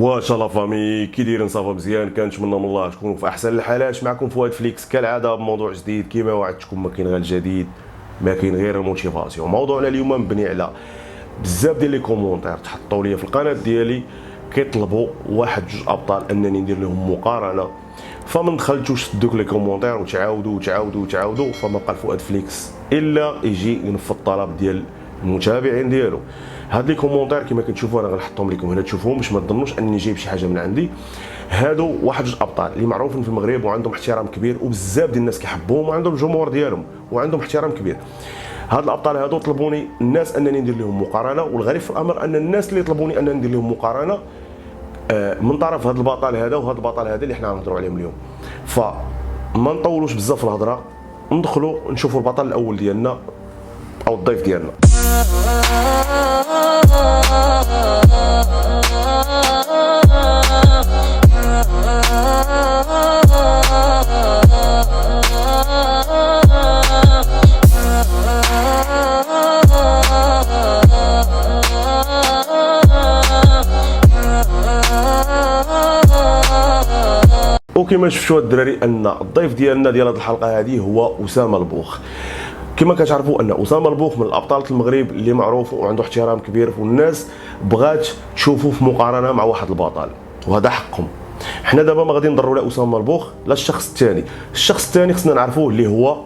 واش لا فامي كي دايرين؟ صافا مزيان، كنتمنى من الله تكونوا في احسن الحالات. معكم فؤاد فليكس كالعاده بموضوع جديد. كيما وعدتكم ما كاين غير الجديد، ما كاين غير الموتيفاسيون. موضوعنا اليوم مبني على بزاف ديال لي كومونتير تحطوا لي في القناه ديالي كيطلبوا واحد جوج ابطال انني ندير لهم مقارنه. فما دخلتوش في دوك لي كومونتير وتعاودوا فما بقى فؤاد فليكس الا يجي ينفذ الطلب ديال المتابعين ديالو. هاد لي كومونتير كما كتشوفوا انا غنحطهم لكم هنا تشوفوهم باش ما تظنوش انني جايب شي حاجه من عندي. هادو واحد جوج ابطال اللي معروفين في المغرب وعندهم احترام كبير وبزاف ديال الناس كيحبوهم وعندهم الجمهور ديالهم وعندهم احترام كبير. هاد الابطال هادو طلبوني الناس انني ندير لهم مقارنه، والغريب في الامر ان الناس اللي طلبوني انني ندير لهم مقارنه من طرف هاد البطل هذا وهاد البطل هذا اللي حنا غنهضروا عليهم اليوم. فما نطولوش بزاف في الهضره، ندخلوا نشوفوا البطل الاول ديالنا او الضيف ديالنا. وكما شفتوا الدراري ان الضيف ديالنا ديال هذه الحلقه هذه هو اسامه البوخ. كما كتعرفوا ان اسامه البوخ من الابطال المغرب اللي معروف وعنده احترام كبير والناس بغات تشوفوه في مقارنه مع واحد البطل، وهذا حقهم. حنا دابا ما غادي نضروا لا اسامه البوخ لا الشخص الثاني. الشخص الثاني خصنا نعرفوه اللي هو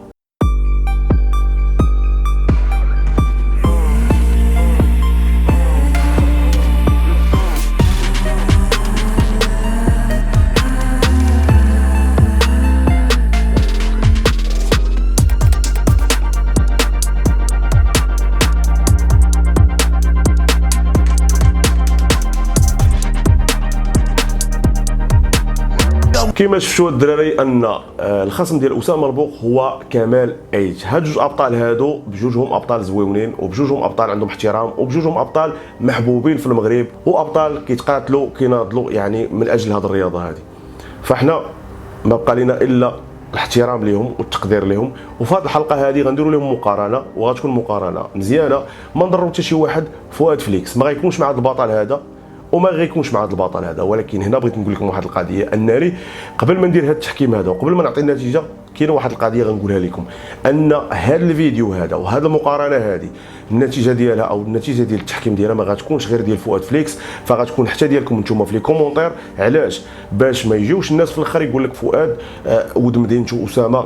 كما شفتوا الدراري ان الخصم ديال اسامه البوخ هو كمال ايج. هاد جوج ابطال هادو بجوجهم ابطال زويونين وبجوجهم ابطال عندهم احترام وبجوجهم ابطال محبوبين في المغرب وابطال كيتقاتلوا كيناضلوا يعني من اجل هذه الرياضه هذه. فاحنا ما بقى لنا الا الاحترام لهم والتقدير لهم. وفي هذه الحلقه هذه غنديروا لهم مقارنه وغتكون مقارنه مزيانه. ما نضروا حتى شي واحد. فؤاد فليكس ما غيكونش مع هذا البطل هذا وما غيكونش مع هذا البطل هذا، ولكن هنا بغيت نقول لكم واحد القضيه انني قبل ما ندير هذا التحكيم هذا وقبل ما نعطي النتيجه كاينه واحد القضيه غنقولها لكم، ان هذا الفيديو هذا وهذا المقارنه هذه النتيجه ديالها او النتيجه ديال التحكيم ديالها ما غتكونش غير ديال فؤاد فليكس، فغتكون حتى ديالكم نتوما في لي كومونتير. علاش؟ باش ما يجيوش الناس في الاخر يقول لك فؤاد ود مدينته اسامه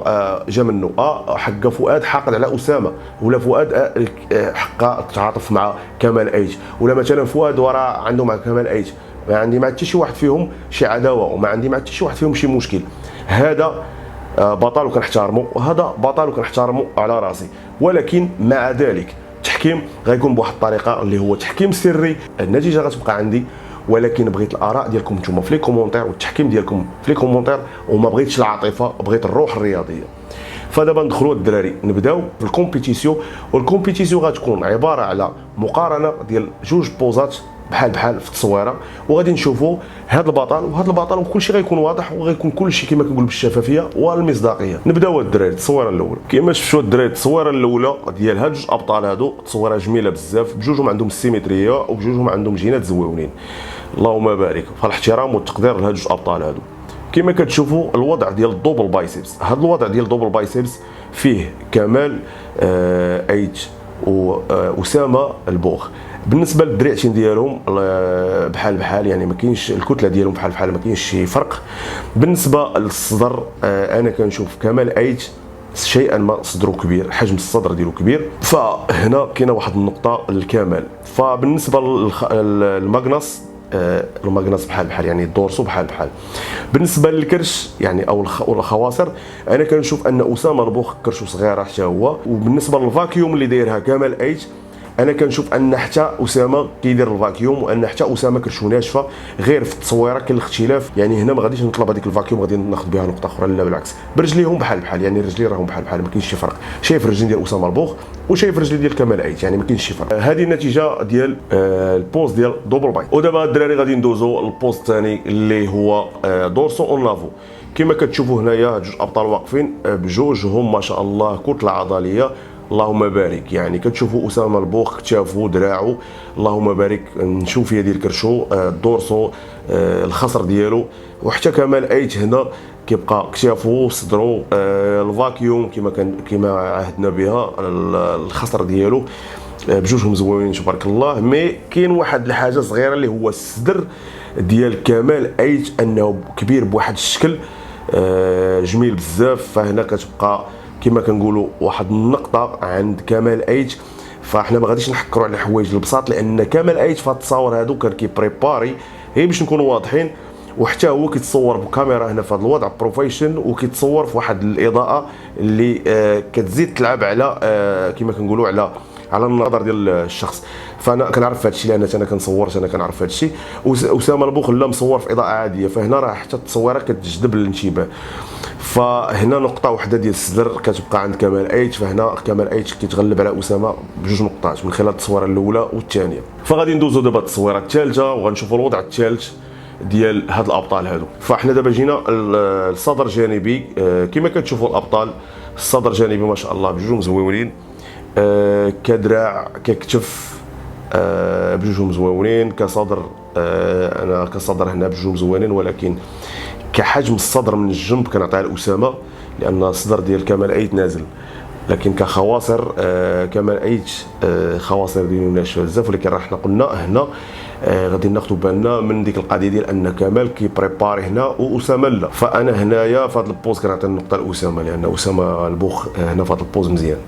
جا منه حق فؤاد حاقد على اسامه، ولا فؤاد حق تعاطف مع كمال ايج، ولا مثلا فؤاد وراه عنده مع كمال ايج. ما عندي مع حتى شي واحد فيهم شي عداوه وما عندي مع حتى شي واحد فيهم شي مشكل. هذا بطل وكنحترمه وهذا بطل وكنحترمه على راسي، ولكن مع ذلك التحكيم غيكون بواحد الطريقه اللي هو تحكيم سري. النتيجه غتبقى عندي، ولكن بغيت الاراء ديالكم نتوما في لي كومونتير والتحكيم ديالكم في لي كومونتير، وما بغيتش العاطفه، بغيت الروح الرياضيه. فدابا ندخلوا الدراري نبداو بالكومبيتيسيون. والكومبيتيسيون غتكون عباره على مقارنه ديال جوج بوزات بحال في التصويره، وغادي نشوفوا هذا البطل وهذا البطل وكل شيء غيكون واضح وغيكون كل شيء كما كنقول بالشفافيه والمصداقيه. نبداو الدراري التصويره الاولى. كما شفتوا الدراري التصويره الاولى ديال هاد جوج ابطال هادو تصويره جميله بزاف، بجوجهم عندهم السيمتريه وبجوجهم عندهم جينات زويونين. اللهم بارك. فالاحترام والتقدير لهاد جوج ابطال هادو. كما كتشوفوا الوضع ديال الدوبل بايسبس، هذا الوضع ديال الدوبل بايسبس فيه كمال ايج واسامه البوخ. بالنسبه للدريعتين ديالهم بحال يعني ما كاينش الكتله ديالهم بحال ما كاينش شي فرق. بالنسبه للصدر انا كنشوف كمال ايج شيئا ما صدره كبير، حجم الصدر ديالو كبير، فهنا كاينه واحد النقطه للكمال. فبالنسبه للماغناس الماغناس بحال يعني الدورسو بحال. بالنسبه للكرش يعني او الخواصر انا كنشوف ان اسامه البوخ كرشو صغيره حتى هو. وبالنسبه للفاكيوم اللي دايرها كمال ايج انا كنشوف ان حتى اسامه كيدير الفاكيوم، وان حتى اسامه كرشو ناشفه، غير في التصويره كاين الاختلاف. يعني هنا ما غاديش نطلب هذيك الفاكيوم غادي ناخذ بها نقطه اخرى، لا بالعكس. برجليهم بحال يعني الرجلين راهم بحال ما كاينش شي فرق. شايف الرجلين ديال اسامه البوخ وشايف الرجلين ديال كمال ايج، يعني ما كاينش شي فرق. هذه النتيجه ديال البوز ديال دوبل باي. ودابا الدراري غادي ندوزو البوز الثاني اللي هو دورسو اون لافو. كما كتشوفوا هنايا جوج ابطال واقفين بجوجهم ما شاء الله كتله عضليه اللهم بارك. يعني كتشوفوا اسامه البوخ كتافو دراعو اللهم بارك، نشوف ديال كرشو، الدورسو، الخصر ديالو، وحتى كمال ايت هنا كيبقى كتافو صدرو، الفاكيوم كما عهدنا بها، الخصر ديالو بجوجهم زوينين تبارك الله. مي كاين واحد الحاجه صغيره اللي هو الصدر ديال كمال ايت، انه كبير بواحد الشكل جميل بزاف. فهنا كتبقى كما كنقولوا واحد النقطه عند كمال ايت. فاحنا ما غاديش نحكروا على حوايج البساط، لان كمال ايت في هاد التصاور هادو كان كيبريباري غير باش نكونوا واضحين، وحتى هو كيتصور بكاميرا هنا في هذا الوضع بروفيشن، وكيتصور في واحد الاضاءه اللي كتزيد تلعب على كما كنقولوا على النظر ديال الشخص. فانا كنعرف هذا الشيء لان انا كنصور، انا كنعرف هذا الشيء. اسامه البوخ لا مصور في اضاءه عاديه، فهنا راه حتى التصويره كتجذب الانتباه. فهنا نقطه واحده ديال الصدر كتبقى عند كمال ايت، فهنا كمال ايت كيتغلب على اسامه بجوج نقطات من خلال التصويره الاولى والثانيه. فغادي ندوزو دابا التصويره الثالثه وغنشوفوا الوضع الثالث ديال هاد الابطال هادو. فاحنا دابا جينا الصدر جانبي، كما كتشوفوا الابطال الصدر جانبي ما شاء الله بجوج مزويونين، كدراع ككتف بجوجهم زويونين، كصدر انا كصدر هنا بجوج زوينين، ولكن كحجم الصدر من الجنب كنعطيها لاسامه لان الصدر ديال كمال ايت نازل. لكن كخواصر كمال ايت خواصر ديالو ناشفه بزاف، ولكن راه حنا قلنا هنا غادي ناخذوا بالنا من ديك القضيه ديال ان كمال كيبريباري هنا واسامه لا. فانا هنايا في هذا البوز كنعطي النقطه لاسامه، لان اسامه البوخ هنا في هذا البوز مزيان.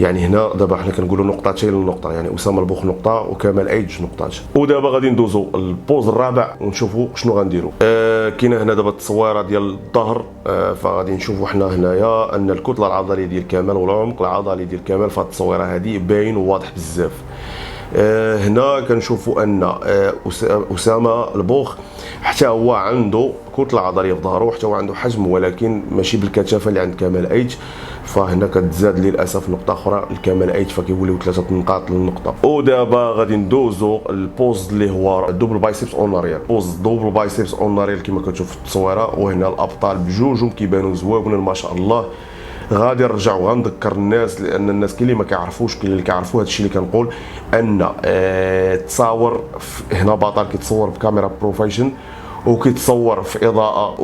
يعني هنا دابا حنا كنقولوا نقطتين للنقطه، يعني اسامه البوخ نقطه وكمال ايت جوج نقطات. ودابا غادي ندوزو البوز الرابع ونشوفوا شنو غنديروا. كاينه هنا دابا التصويره ديال الظهر، فغادي نشوفوا حنا هنايا ان الكتله العضليه ديال كمال والعمق العضلي ديال كمال في هذه التصويره هذه باين وواضح بزاف. هنا كنشوفوا ان اسامه البوخ حتى هو عنده كتله عضليه في ظهره، حتى هو عنده حجم، ولكن ماشي بالكثافه اللي عند كمال ايت. فهنا كتزاد للاسف نقطه اخرى لكمال ايت، فكيوليو 3 نقاط للنقطه. ودابا غادي ندوزو البوز اللي هو الدوبل بايسبس اوناريال. بوز دوبل بايسبس اوناريال كما كتشوف في التصويره، وهنا الابطال بجوجهم كيبانوا زواونين ما شاء الله. غادي نرجع وغنذكر الناس، لان الناس كاين اللي ما كيعرفوش، كاين اللي كيعرفوا هذا الشيء اللي كنقول، ان التصاور هنا بطل كيتصور بكاميرا بروفيشن وكيتصور في اضاءه،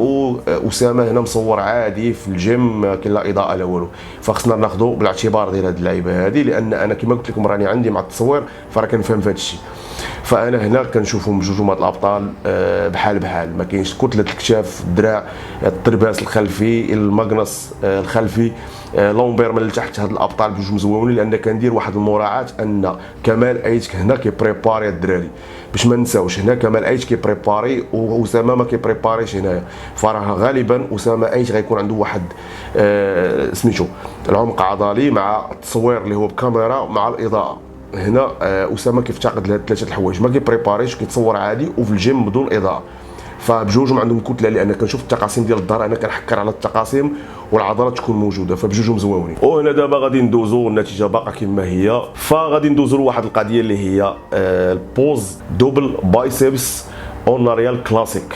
واسامه هنا مصور عادي في الجيم ما كاين لا اضاءه لا والو. فخصنا ناخذوا بالاعتبار ديال هذه اللعيبه هذه، لان انا كما قلت لكم راني عندي مع التصوير فراه كنفهم في هذا الشيء. فانا هنا كنشوفهم بجوجهم هاد الابطال بحال بحال، ما كاينش كتله الكتاف، الدراع، الترباس الخلفي، المقنص الخلفي، لومبير من التحت. هاد الابطال بجوج مزوونين، لان كندير واحد المراعاه ان كمال ايت هنا كيبريباري الدراري باش ما نساوش. هنا كمال ايت كيبريباري واسامه ما كيبريباريش هنايا. فراه غالبا اسامه ايت غيكون عنده واحد سميتو العمق عضلي مع التصوير اللي هو بكاميرا مع الاضاءه. هنا اسامه كيفتقد لهاد ثلاثه الحوايج، ما كيبريباريش، كيتصور عادي وفي الجيم بدون اضاءه. فبجوجهم عندهم كتله، لان كنشوف التقاسيم ديال الظهر انا كنحكر على التقاسيم والعضلات تكون موجوده، فبجوجهم زويونين. وهنا دابا غادي ندوزو النتيجه باقا كما هي. فغادي ندوزو لواحد القضيه اللي هي البوز دوبل بايسبس اوناريال كلاسيك.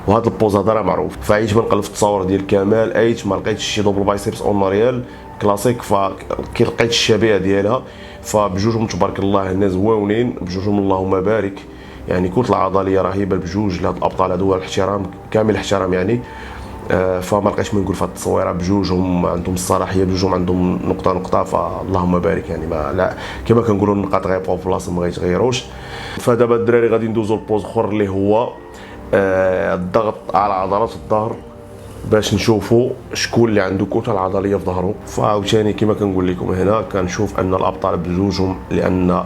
وهذا البوز هذا راه معروف، فعيت ما نقلب في التصاور ديال كمال ايت ما لقيتش شي دوبل بايسبس اوناريال كلاسيك، فكي لقيت الشبيه ديالها. فبجوجهم تبارك الله هنا زواونين بجوجهم اللهم بارك، يعني كتله عضليه رهيبه بجوج لهاد الابطال هذو، الاحترام كامل الاحترام يعني. فما لقيتش ما نقول في هاد التصويره بجوجهم عندهم الصلاحيه، بجوجهم عندهم نقطه نقطه، فاللهم بارك يعني. ما لا كما كنقولوا النقاط غيبقاو في بلاصه ما غيتغيروش. فدابا الدراري غادي ندوزو لبوز اخر اللي هو الضغط على عضلات الظهر، باش نشوفوا شكون اللي عنده كتله عضليه في ظهره. فعاوتاني كما كنقول لكم هنا كنشوف ان الابطال بجوجهم، لان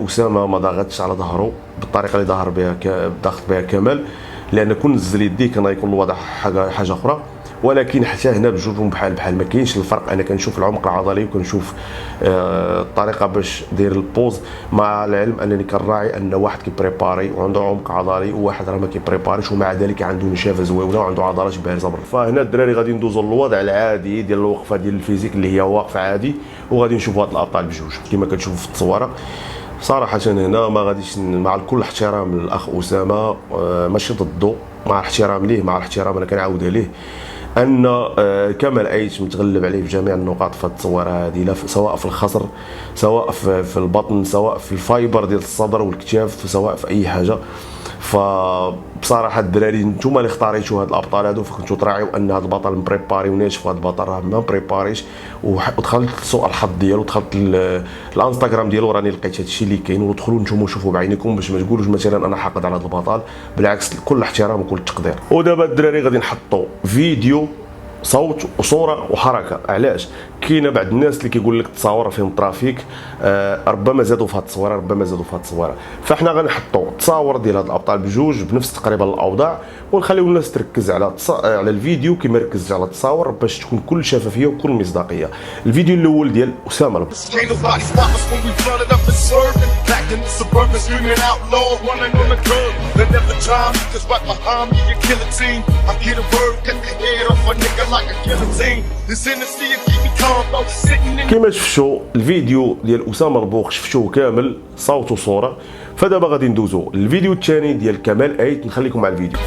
اسامه ما ضغطش على ظهره بالطريقه اللي ظهر بها ضغط بها كمال، لان كون نزل يديه كان غيكون الوضع حاجه اخرى. ولكن حتى هنا بجوجهم بحال بحال، ما كاينش الفرق. انا كنشوف العمق العضلي وكنشوف الطريقه باش داير البوز، مع العلم انني كنراعي ان واحد كيبريباري وعنده عمق عضلي وواحد راه ما كيبريباريش، ومع ذلك عنده نشافه زوينه وعنده عضلات بارزه برا. فهنا الدراري غادي ندوزو للوضع العادي ديال الوقفه ديال الفيزيك اللي هي واقفه عادي، وغادي نشوفوا هاد الابطال بجوج كما كتشوفوا في التصويره. صراحه هنا ما غاديش، مع كل احترام للاخ اسامه ماشي ضده، مع الاحترام ليه، مع الاحترام انا كنعاودها ليه، ان كمال عيش متغلب عليه في جميع النقاط في هذه التصويره هذه، سواء في الخصر، سواء في البطن، سواء في الفايبر ديال الصدر والكتاف، سواء في اي حاجه. فبصراحه الدراري نتوما اللي اختاريتوا هاد الابطال هادو، فكنتو تراعيو ان هاد البطل مبريباري وناشف، وهاد البطل راه ما مبريباريش. ودخلت لسوء الحظ ديالو، دخلت الانستغرام ديالو راني لقيت هادشي اللي كاين. ودخلوا نتوما شوفوا بعينيكم باش ما تقولوش مثلا انا حاقد على هاد البطل، بالعكس كل احترام وكل تقدير. ودابا الدراري غادي نحطوا فيديو صوت وصوره وحركه. علاش؟ كاينه بعض الناس اللي كيقول لك تصاور فيهم ترافيك، ربما زادوا في هذه التصويره، ربما زادوا في هذه التصويره. فاحنا غنحطوا تصاور ديال هاد الابطال بجوج بنفس تقريبا الاوضاع، ونخليو الناس تركز على الفيديو كما ركزت على التصاور باش تكون كل شفافيه وكل مصداقيه. الفيديو الاول ديال اسامه البوخ. كما شفتوا الفيديو ديال اسامه البوخ شفتوه كامل صوت وصوره. فدابا غادي ندوزو للفيديو الثاني ديال كمال عيد. نخليكم مع الفيديو.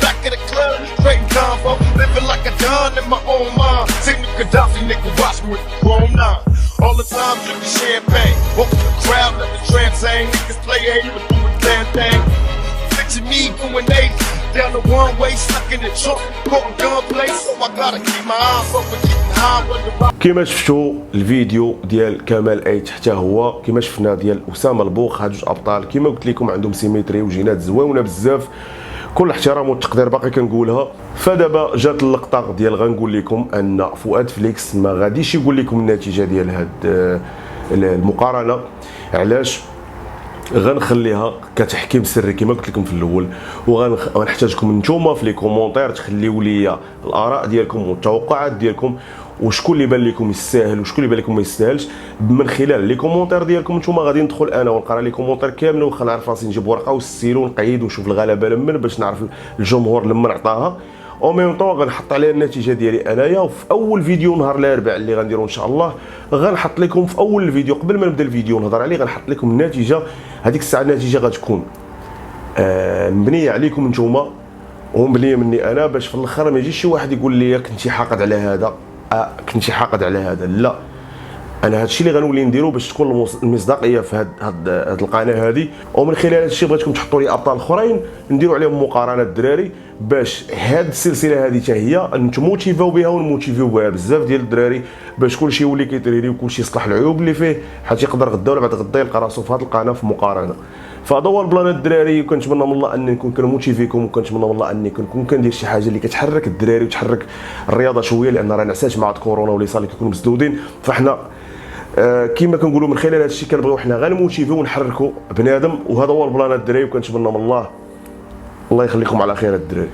down the one way, stuck in the trunk, caught gunplay, so I gotta keep my eyes open, getting high. كما شفتوا الفيديو ديال كمال عيد حتى هو كما شفنا ديال اسامه البوخ. هاد جوج ابطال كما قلت لكم عندهم سيمتري وجينات زويونه بزاف، كل احترام والتقدير باقي كنقولها. فدابا جات اللقطه ديال غنقول لكم ان فؤاد فليكس ما غاديش يقول لكم النتيجه ديال هاد المقارنه. علاش؟ غنخليها كتحكيم سري كما قلت لكم في الاول، وغنحتاجكم نتوما في لي كومونتير تخليو لي الاراء ديالكم والتوقعات ديالكم، وشكون اللي بان لكم يستاهل وشكون اللي بان لكم ما يستاهلش. من خلال لي كومونتير ديالكم نتوما غادي ندخل انا ونقرا لي كومونتير كامل، وخا نعرف راسي نجيب ورقه والسيلو ونقيد ونشوف الغلبه لمن باش نعرف الجمهور لمن عطاها. او ميم طون غنحط عليها النتيجه ديالي انايا. وفي اول فيديو نهار الاربعاء اللي غنديرو ان شاء الله غنحط لكم في اول الفيديو قبل ما نبدا الفيديو نهضر عليه، غنحط لكم النتيجه. هذيك الساعه النتيجه غتكون مبنيه عليكم نتوما ومبنيه مني انا، باش في الاخر ما يجيش شي واحد يقول لي كنتي حاقد على هذا، كنتي حاقد على هذا. لا، انا هادشي اللي غنولي نديرو باش تكون المصداقيه في هاد القناه هذه. ومن خلال هادشي بغيتكم تحطوا لي ابطال اخرين نديرو عليهم مقارنات الدراري، باش هاد السلسله هذه حتى هي نتموتيفاو بها ونموتيفاو بها بزاف ديال الدراري، باش كلشي يولي كيتريري وكلشي يصلح العيوب اللي فيه، حتى يقدر غدا ولا بعد غدا يلقى راسو في هاد القناه في مقارنه. فهذا هو البلان الدراري، وكنتمنى من الله اني نكون كنموتيفيكم، وكنتمنى من الله اني نكون كندير شي حاجه اللي كتحرك الدراري وتحرك الرياضه شويه، لان راه نعسات مع كورونا ولي صالي كيكونوا مسدودين. فاحنا كما كنقولوا من خلال هذا الشيء كنبغيو حنا غير نموتيفيو ونحركوا بنادم. وهذا هو البلان الدراري، وكنتمنى من الله يخليكم على خير الدراري.